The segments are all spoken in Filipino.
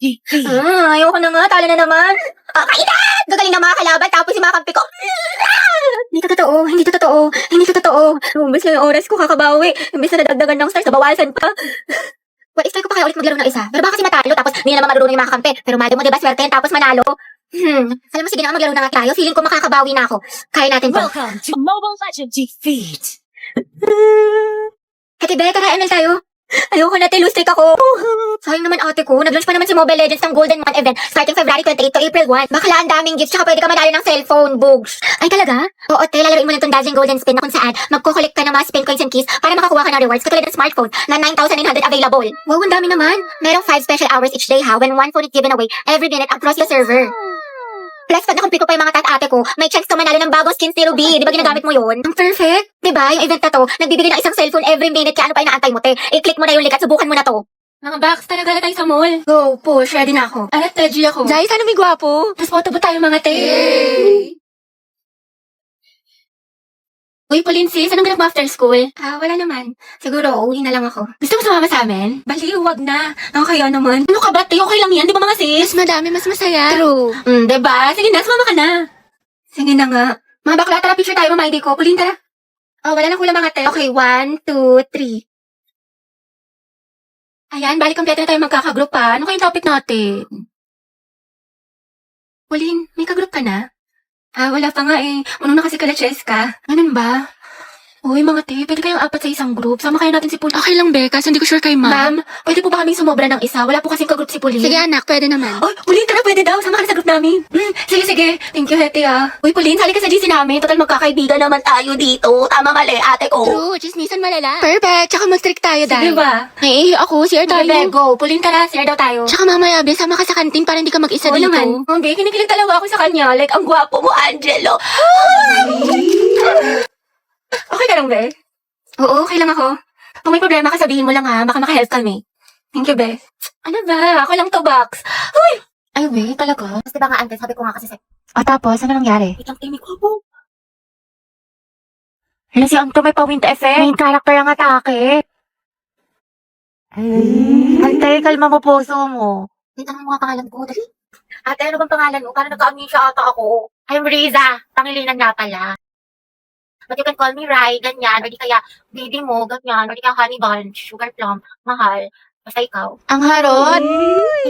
Ayoko na nga, talo na naman. Kainat! Gagaling na mga kalaban, tapos yung mga kampi ko. Hindi to totoo, hindi to totoo, hindi to totoo. Lumabas lang yung oras ko, kakabawi. Imbis na nadagdagan ng stars, nabawasan pa. What if try ko pa kaya ulit maglaro ng isa? Pero baka kasi matalo, tapos hindi na naman marunong yung mga kampi. Pero mali mo, diba, swerte yan, tapos manalo. Alam mo, sige na, maglaro na nga tayo. Feeling ko makakabawi na ako. Kaya natin to. Welcome to Mobile Legends Defeat. Ate Be, tara, ML tayo. Ayoko na, lose streak ako. Sayang naman ate ko, nag-launch pa naman si Mobile Legends ng Golden Month event starting February 28 to April 1. Bakla, ang daming gifts, tsaka pwede ka manalo ng cellphone, bugs. Ay talaga? Oo, te, lalaroin mo lang itong Dazzling Golden Spin na kung saan magkukulik ka ng mga spin coins and keys para makakuha ka ng rewards katulad ng smartphone na 9,900 available. Wow, ang dami naman. Merong 5 special hours each day ha, when one phone is given away every minute across the server. Plus, pag nakumpleto pa yung mga ate ko, may chance ka manalo ng bagong skins ni Ruby. Di ba ginagamit mo yun? Ang perfect. Di ba? Yung event na to, nagbibigay ng isang cellphone every minute. Kaya ano pa inaantay mo, te? I-click mo na yung link at subukan mo na to. Mga box, talaga na tayo sa mall. Go, push. Ready na ako. Alat, tegy ako. Jai, sana may gwapo. Tapos photo ba tayo mga te? Yay! Uy, Pauline sis, anong ganap mo after school? Wala naman. Siguro, uwi na lang ako. Gusto mo sumama sa amin? Baliw, wag na. Ang kaya naman. Ano ka ba, te? Okay lang yan, di ba mga sis? Mas madami, mas masaya. True. Diba? Sige na, sumama ka na. Sige na nga. Mga bakla, tara picture tayo, mama, ko. Pauline, tara. Wala nang kulang mga te. Okay, 1, 2, 3. Ayan, balik kompleto na tayo magkakagroup pa. Ano kayong topic natin? Pauline, may kagroup ka na? Wala pa nga eh. Unong na kasi kala Cheska. Ganun ba? Uy, mga te, pwede kayong apat sa isang group. Sama kayo natin si Pauline. Okay lang, Becca. Hindi ko sure kay ma'am. Ma'am, pwede po ba kaming sumobra ng isa? Wala po kasing kagroup si Pauline. Sige, anak. Pwede naman. Oh, Pauline, tara, pwede daw. Sama ka na sa group namin. Sige. Thank you, Hete, Uy, Pauline, sali ka sa GC namin. Total, magkakaibigan naman tayo dito. Tama mali, ate ko. True, chismisan malala. Perfect, tsaka mag-strict tayo dahil. Sige ba? Naiihi ako, share tayo. Sige, go. Pauline, tara, share daw tayo. Tsaka mamaya, be, sama ka sa kantin para hindi ka mag-isa Oo dito. naman. Be, kinikilig talaga ako sa kanya. Like, ang gwapo mo, Angelo. Okay ka lang, be? Oo, okay lang ako. Kung may problema ka, sabihin mo lang ha. Baka makahelp kami. Thank you, be. Ano ba? Ako lang to, Box. Uy! Ay, be, talaga? Mas diba nga, Ante, sabi ko nga kasi tapos, ano nangyari? Itang timik ko po. Hala, si Anto may pa-wind effect. Main character ang atake. Ante, kalma mo puso mo. Tanong mo nga pangalan ko, dali. Ate, ano bang pangalan mo? Parang nagka-amnesia ata ako. I'm Riza. Pangilinan nga pala. But you can call me Rai, ganyan. Or di kaya baby mo, ganyan. Or di kaya honey bunch, sugar plum, mahal. Basta ikaw. Ang harot.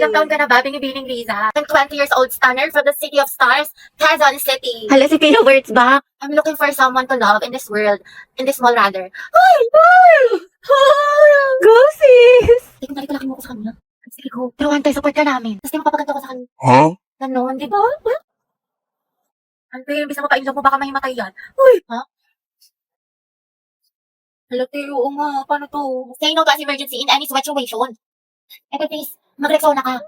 Ilang taon ka na ba, binibining Riza? I'm 20 years old stunner from the city of stars, Quezon City. Hala, si Pino Words ba? I'm looking for someone to love in this world. In this mall, rather. Ay! Go, sis! Hindi ko nalito laki mo ko sa kanya. Sige, go. Pero Antay, support ka namin. Tapos di mapapaganda ko sa kanya. Huh? Ganon, di ba? Antay, bisa mapainlove mo, baka mahimatay yan. Uy! Ha? Hala, Teo, oo nga. Paano to? Say no to as emergency in any situation. Eto, please, mag-Rexona ka.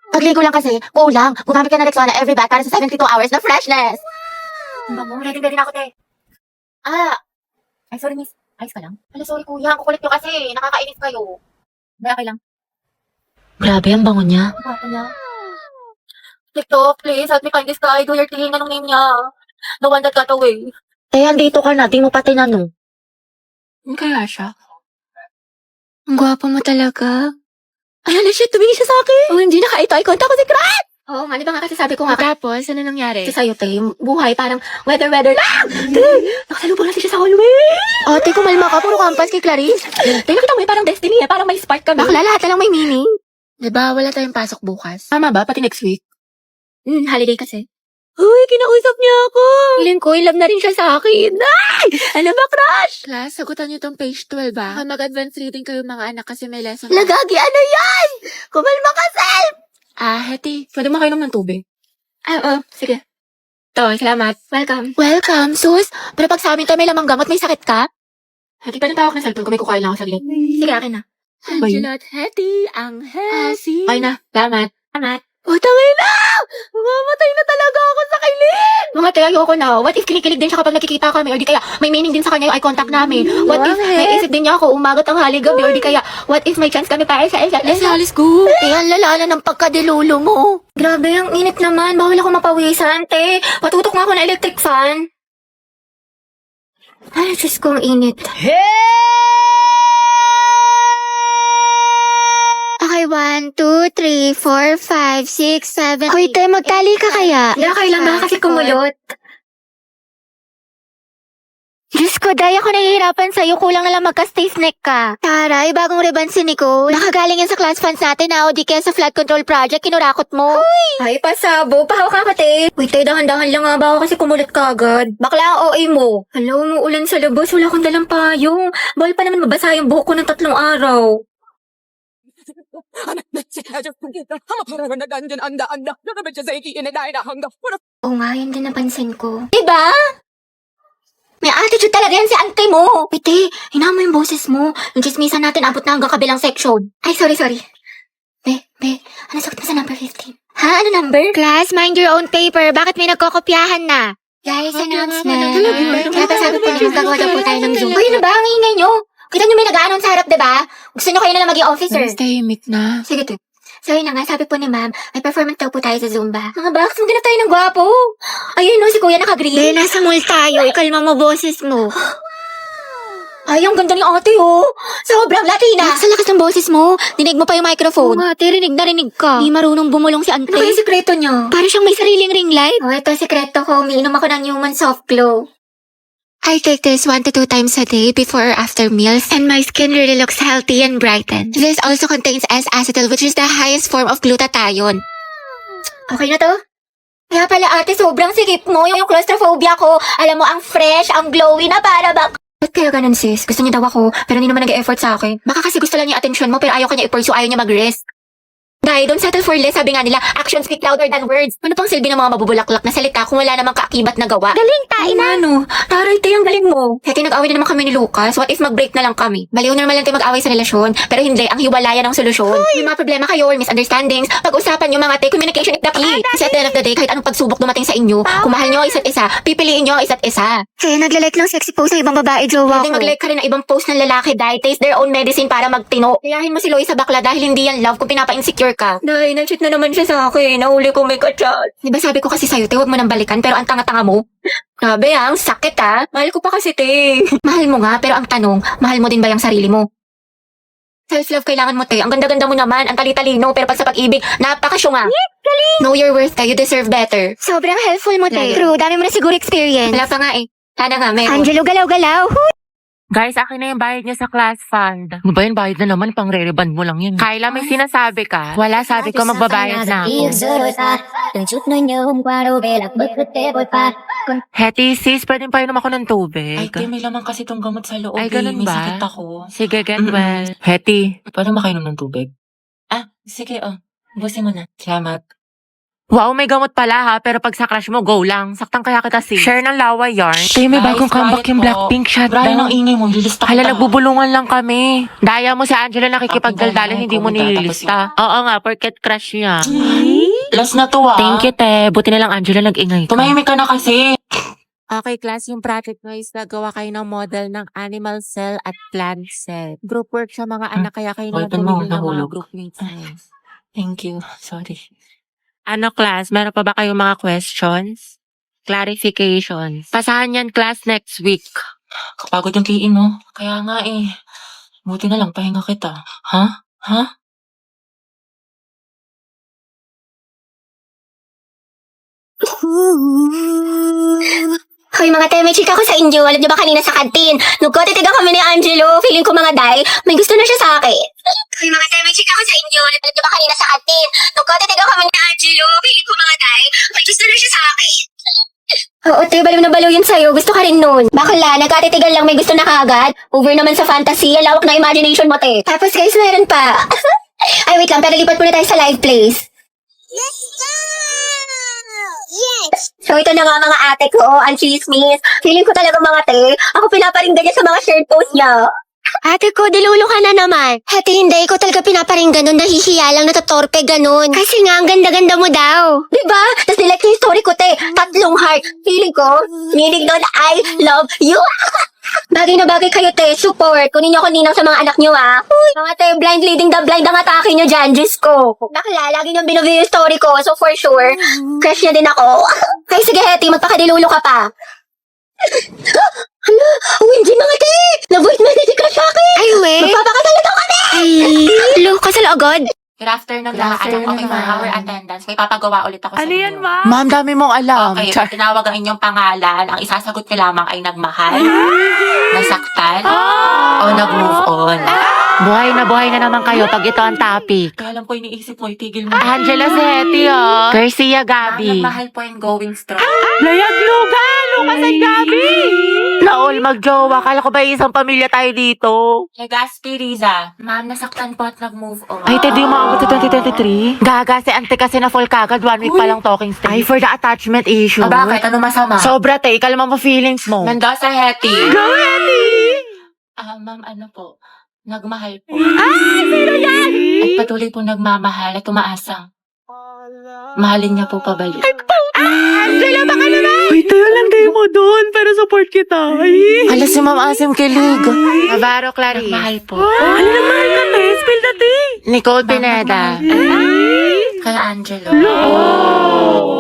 Pagligo lang kasi, kulang. Gumamit ka ng Rexona every bath para sa 72 hours na freshness. Ang bango, ready na ako, te. Ay, sorry, miss. Ayos ka lang? Hala, sorry, kuya. Ang kukulit nyo kasi. Nakakainis kayo. May okay lang. Grabe, ang bango niya. Ang bata niya. TikTok, please, help me find this guy. Do your thing. Anong name niya? The one that got away. Andito ka na. Di mo pa tinanong. Ano kaya siya? Ang gwapo mo talaga. Ay, hala, shit, tumingin siya sa akin. Hindi naka-eye contact ko si Krat. Oo nga, di ba nga kasi sabi ko nga. Tapos, ano nangyari? Kasi sa'yo, te, yung buhay parang weather lang. Te, nakasalubong natin siya sa hallway. Ate, kumalma ka. Puro kampas kay Clarice. Te, nakita mo parang destiny parang may spark kami. Bakla, lahat na lang may meaning. Diba, wala tayong pasok bukas. Tama ba? Pati next week? Holiday kasi. Uy, kinausap niya ako. Feeling ko, love na rin siya sa akin. Ay! Ano ba, crush? Class, sagutan niyo tong page 12 ba? Baka mag-advance reading kayo mga anak kasi may lesson. Lagagi, ano yan? Kumalma ka, Sel! Heti. Pwede makainom ng tubig? Oo, sige. To, salamat. Welcome. Welcome, sus. Pero pag sa amin to may lamang gamot, may sakit ka? Hati, pwede tawag ng cellphone kung may kukain lang ako saglit. Sige, akin na. Ba yun? Angela at Hetty, ang Hesi. Okay na. Salamat. Oh, tangay na! Mamatay na talaga ako sa kilig! Mga te, ayoko na. What if kinikilig din siya kapag nakikita kami? Or di kaya may meaning din sa kanya yung eye contact namin? What if may isip din niya ako umagat ang haligabi? Or di kaya, what if may chance kami para sa isa't isa? Let's go! Ang lala ng pagkadilulo mo. Grabe, ang init naman. Bawal ako mapawisan, te. Patutok nga ako ng electric fan. Ay, Diyos ko, ang init. Okay, 1, 2, 3, 4, 5, 6, 7... Hoy, te, magtali ka kaya? Hindi, kailan ba kasi kumulot? Diyos ko, Day, ako nahihirapan sa'yo. Kulang na lang magka-stiff neck ka. Taray, bagong ribbon si Nicole. Nakagaling yan sa class funds natin na o di kaya sa flood control project, kinurakot mo. Ay, pasabo. Pahawak ka, kate. Wait, Tay, dahan-dahan lang nga ba ako kasi kumulit ka agad. Bakla ang OA mo. Hello, umuulan sa labas. Wala akong dalang payong. Bawal pa naman mabasa yung buhok ko ng 3 araw. Oo nga, yun din napansin ko. Diba? May attitude talaga yan si ante mo. Pite, hinaan mo yung boses mo. Yung chismisan natin abot na hanggang kabilang section. Ay, sorry. Be, ano sakit mo sa number 15? Ha? Ano number? Class, mind your own paper. Bakit may nagkokopyahan na? Guys, announcement. Kaya pa sabi po niyo, gagawa daw po tayo ng Zoom. Uy, ano ba? Ang ingay nyo. Kita nyo may nag-aanon sa harap, diba? Gusto nyo kayo na lang maging officer. Tahimik na. Sige, te. So, yun na nga, sabi po ni ma'am, may performance daw po tayo sa Zumba. Mga box, maghanap tayo ng gwapo. Ayun, no, si kuya naka-green. Be, nasa mall tayo. Ikalma mo boses mo. Ay, ang ganda ni ate, oh. Sobrang Latina. Sa lakas ng boses mo. Dinig mo pa yung microphone. Oo, ate, rinig na rinig ka. Di marunong bumulong si ante. Ano yung sikreto niya? Para siyang may sariling ring light. Oh, ito sikreto ko. Umiinom ako ng human soft glow. I take this 1 to 2 times a day before or after meals, and my skin really looks healthy and brightened. This also contains S-acetyl, which is the highest form of glutathione. Okay na to? Kaya pala ate, sobrang sikip mo. Yung claustrophobia ko, alam mo, ang fresh, ang glowy na para ba... Ba't kaya ganun sis? Gusto niya daw ako, pero hindi naman nag-e-effort sa akin. Baka kasi gusto lang niya attention mo, pero ayaw kanya i-pursue, ayaw niya mag-risk. Dahil don't settle for less, sabi nga nila, actions speak louder than words. Ano pang silbi ng mga mabubulaklak na salita kung wala namang kaakibat na gawa? Galing, ina! Ano? Taray, te, ang galing mo. Kaya nag-away na naman kami ni Lucas, what if mag-break na lang kami? Baliw na naman lang tayo mag-away sa relasyon, pero hindi, ang hiwalayan ang solusyon. May mga problema kayo or misunderstandings, pag-usapan nyo mga te, communication is the key. Kasi at the end of the day, kahit anong pagsubok dumating sa inyo, kung mahal nyo ang isa't isa, pipiliin nyo ang isa't isa. Kaya naglalike ng sexy post ng ibang babae, jowa ko. Pwede mag-like ka rin ng ibang post ng lalaki dahil taste their own medicine para magtino. Kayahin mo si Loie sa bakla dahil hindi yan love kung pinapa-insecure ka. Dahil na-cheat na naman siya sa akin. Nahuli ko may kachat. Diba sabi ko kasi sa'yo, te, huwag mo nang balikan pero ang tanga-tanga mo. Grabe ang sakit Mahal ko pa kasi, te. Mahal mo nga, pero ang tanong, mahal mo din ba yung sarili mo? Self-love kailangan mo, te. Ang ganda-ganda mo naman, ang tali-talino, pero pag sa pag-ibig, napakasyunga. Know your worth, te. You deserve better. Sobrang helpful mo, te. True, dami mo na siguro experience. Wala pa nga Sana nga, meron. Angelo, galaw-galaw. Guys, akin na yung bayad niya sa class fund. Ano ba yun? Bayad na naman. Pang re-reband mo lang yun. Kyla, may sinasabi ka? Wala, sabi ko magbabayad na ako. Hetty, sis, pwede pa inom ako ng tubig. Ay, te, may laman kasi tong gamot sa loob. Ay, ganun May ba? sakit ako. Sige, get well. Hetty. Paano makainom ng tubig? Ah, sige, busin mo na. Salamat. Wow, may gamot pala ha, pero pag sa crush mo, go lang. Saktang kaya kita sis. Share ng lawa yarn. Tay, may Guys, bagong comeback Brian yung po. Blackpink Brian, ang shutdown. ingay mo. Lilista Hala, kita. nagbubulungan lang kami. Daya mo si Angela nakikipagdaldalan, Ako, hindi mo pumunta, nililista. Oo nga, porket crush niya. Last na to, Thank you, te. Buti na lang Angela nag-ingay ka. Tumahimik ka na kasi. Okay, class, yung project nyo is nagawa kayo ng model ng animal cell at plant cell. Group work siya mga anak, kaya kayo na Open mo, tumigil ng mga nahulog. group mates nyo. Thank you. Sorry. Ano, class, meron pa ba kayong mga questions? Clarifications. Pasahan yan, class, next week. Kapagod yung kiin, no? Kaya nga buti na lang, pahinga kita. Ha? Hoy mga te, may chika ko sa inyo. Alam niyo ba kanina sa kantin? Nagkotitigan kami ni Angelo. Feeling ko mga day, may gusto na siya sa akin. Hoy mga te, may chika ko sa inyo. Alam niyo ba kanina sa kantin? Nagkotitigan kami ni Angelo. Feeling ko mga day, may gusto na siya sa akin. Oo, te, baliw na baliw yun sa'yo. Gusto ka rin nun. Bakla, nagkatitigan lang may gusto na kaagad. Over naman sa fantasy. Lawak na imagination mo, te. Tapos guys, meron pa. Ay, wait lang. Pero lipat muna tayo sa live place. So ito na nga mga ate ko, ang chismis. Feeling ko talaga mga te, ako pinaparinggan niya sa mga shared post niya. Ate ko, dilulo ka na naman. Ate, hindi ko talaga pinaparinggan nun. Nahihiya lang, natatorpe ganun. Kasi nga, ang ganda-ganda mo daw. Diba? Tapos nilike yung story ko, te. 3 heart. Feeling ko, meaning nun, I love you. Bagay na bagay kayo, te. Support. Kunin niyo ako ninang sa mga anak niyo, Mga te, blind leading the blind ang atake niyo dyan. Diyos ko. Bakla, lagi niyong binuview yung story ko. So for sure, crush niya din ako. Kaya sige, Hetty, magpakadilulo ka pa. Hala, OMG mga te! Na-voice message ka sa akin! Ay, we? Magpapakasal na daw kami! Ay, lo, kasal agad? Good afternoon, Good afternoon, Okay, for ma'am. our attendance, may papagawa ulit ako sa Ano inyo. yan, ma'am? Ma'am, dami mong alam. Okay, Char- pag tinawag ang inyong pangalan, ang isasagot ko lamang ay nagmahal, nasaktan, o nag-move on. Buhay na naman kayo pag ito ang topic. Kaya lang po iniisip mo, itigil mo. Angela Seti, oh. Garcia Ma'am, Gabi. nagmahal po and going strong. Layag lugan! Lucas and Gabi! Naol, magjowa. Kala ko ba isang pamilya tayo dito? Legaspi Riza, ma'am, nasaktan po at nag-move on. Ay, Teddy, umabot sa 2023? Gaga, si ante kasi na full kagad. 1 week pa lang talking stage. Ay, for the attachment issue. Ah, bakit? Ano masama? Sobra, te. Kalma mo feelings mo. Mendoza Hetty. Go, Hetty! Ma'am, ano po? Nagmahal po. Sino yan? At patuloy po nagmamahal at umaasang. Mahalin niya po pabalik. Angela, baka naman! Uy, tayo lang kayo mo doon para support kita. Hala, si Ma'am Asim kilig. Navarro Clarice. Nagmahal po. Ano na mahal ka, te? Spill the tea. Nicole Pineda. Kaya Angelo.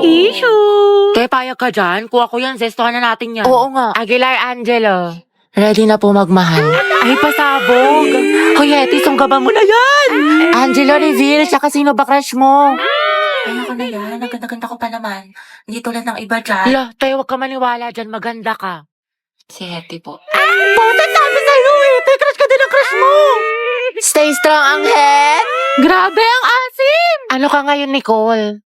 Issue. Te, payag ka dyan? Kuha ko yan. Zestohan na natin yan. Oo nga. Aguilar Angelo. Ready na po magmahal. Ay, pasabog. Hoy, Hetty, sunggaban mo na yan. Angelo, reveal. Siya sino ba crush mo? Ayoko na yan. Ang ganda-ganda ko pa naman. Hindi tulad ng iba dyan. Hala, tayo huwag ka maniwala dyan. Maganda ka. Si Hetty po. Puta, sabi sa'yo eh. Tay, crush ka din ang crush mo. Stay strong ang head. Grabe ang asim. Ano ka ngayon, Nicole?